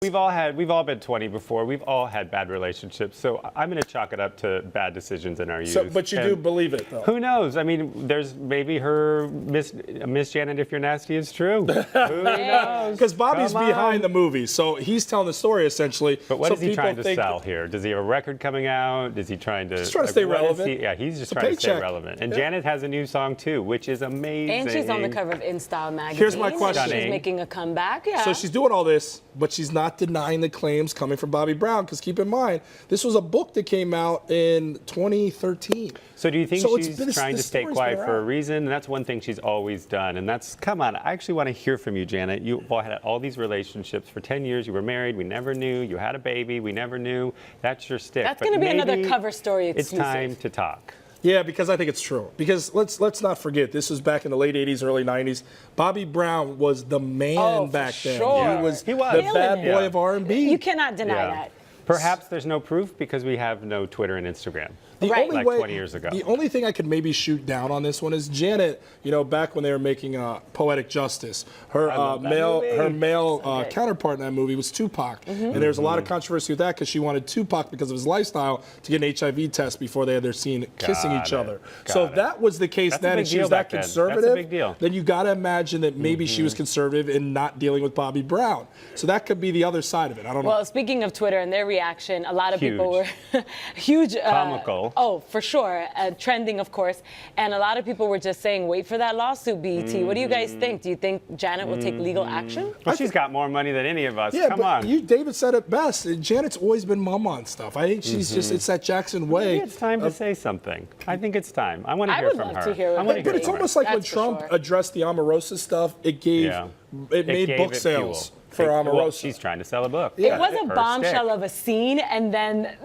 we've all been 20 before. We've all had bad relationships. So I'm going to chalk it up to bad decisions in our youth. So, but you do believe it, though. Who knows? I mean, there's maybe her Miss Janet, if you're nasty, is true. Who knows? Because Bobby's behind the movie, so he's telling the story essentially. But what so is he trying to sell here? Does he have a record coming out? Is he trying to? He's trying to stay relevant. He's just trying to stay relevant. And Janet has a new song too, which is amazing. And she's on the cover of In Style magazine. Here's my question. She's making a comeback. Yeah. So she's doing all this, but she's not denying the claims coming from Bobby Brown. Because keep in mind, this was a book that came out in 2013. So do you think she's trying to stay quiet for a reason? And that's one thing she's always done. And that's, come on, I actually want to hear from you, Janet. You've had all these relationships for 10 years. You were married. We never knew. You had a baby. We never knew. That's your stick. That's going to be another cover story exclusive. It's time to talk. Yeah, because I think it's true. Because let's not forget, this was back in the late 80s, early 90s. Bobby Brown was the man back then. Sure. He was the bad boy of R&B. You cannot deny that. Perhaps there's no proof because we have no Twitter and Instagram. Right. Like 20 years ago. The only thing I could maybe shoot down on this one is Janet, back when they were making Poetic Justice, her male counterpart in that movie was Tupac. And there was a lot of controversy with that because she wanted Tupac, because of his lifestyle, to get an HIV test before they had their scene kissing each other. So if that was the case then and she was that conservative, that's a big deal. Then you got to imagine that maybe she was conservative in not dealing with Bobby Brown. So that could be the other side of it. I don't know. Well, speaking of Twitter and their reaction, a lot of people were huge. Comical. Oh, for sure. Trending, of course. And a lot of people were just saying, wait for that lawsuit, BET. What do you guys think? Do you think Janet will take legal action? Well, she's got more money than any of us. Yeah, Come on. David said it best. Janet's always been mama on stuff. I think she's just, it's that Jackson way. Maybe it's time to say something. I think it's time. I want to hear from her. To hear but it's almost like when Trump addressed the Omarosa stuff, it made book sales. For Omarosa. Well, she's trying to sell a book. It was a bombshell of a scene, and then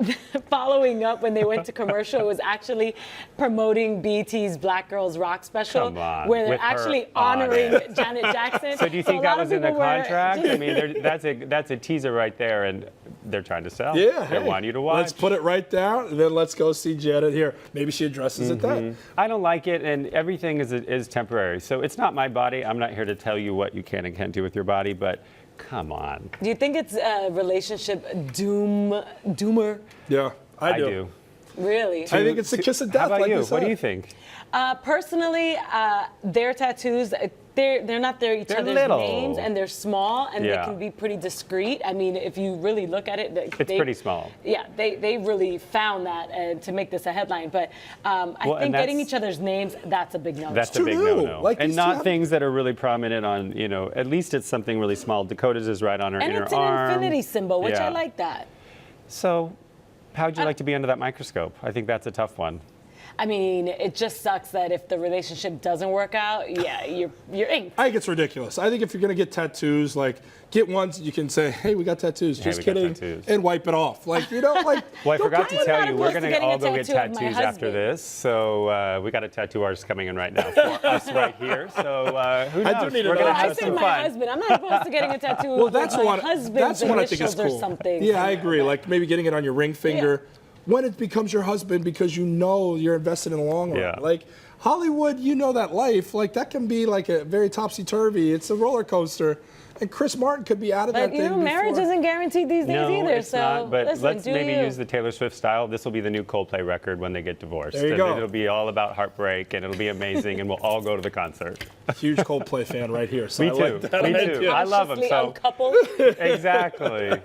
following up when they went to commercial, it was actually promoting BET's Black Girls Rock special, where they're actually honoring Janet Jackson. So do you think that was in the contract? I mean, that's a teaser right there, and they're trying to sell. Yeah, they want you to watch. Let's put it right down, and then let's go see Janet here. Maybe she addresses it then. I don't like it, and everything is temporary. So it's not my body. I'm not here to tell you what you can and can't do with your body, but come on. Do you think it's a relationship doomer? Yeah, I do. Really? I think it's a kiss of death. How about like you? What do you think? Personally, their tattoos, they're not each other's names, and they're small, and they can be pretty discreet. I mean, if you really look at it, it's pretty small. Yeah, they really found that to make this a headline. But I think getting each other's names, that's a big no-no. That's a big no-no. And not things that are really prominent on, at least it's something really small. Dakota's is right on her inner arm. And it's an infinity symbol, which I like that. So how would you like to be under that microscope? I think that's a tough one. I mean, it just sucks that if the relationship doesn't work out, you're inked. I think it's ridiculous. I think if you're going to get tattoos, get ones you can say, hey, we got tattoos, just kidding, and wipe it off. Well, I forgot to tell you, we're going to all go get tattoos after this. So we got a tattoo artist coming in right now for us right here. So who knows? We're going to have some fun. Husband. I'm not opposed to getting a tattoo with my husband's initials or something. Yeah, I agree. Like maybe getting it on your ring finger. When it becomes your husband because you're invested in the long run. Yeah. Like Hollywood, that life, that can be a very topsy-turvy. It's a roller coaster. And Chris Martin could be out of that thing marriage isn't guaranteed these days either. It's not, but let's maybe use the Taylor Swift style. This will be the new Coldplay record when they get divorced. There you go. It'll be all about heartbreak, and it'll be amazing, and we'll all go to the concert. Huge Coldplay fan right here. So Me too. I love them. So couple. Exactly.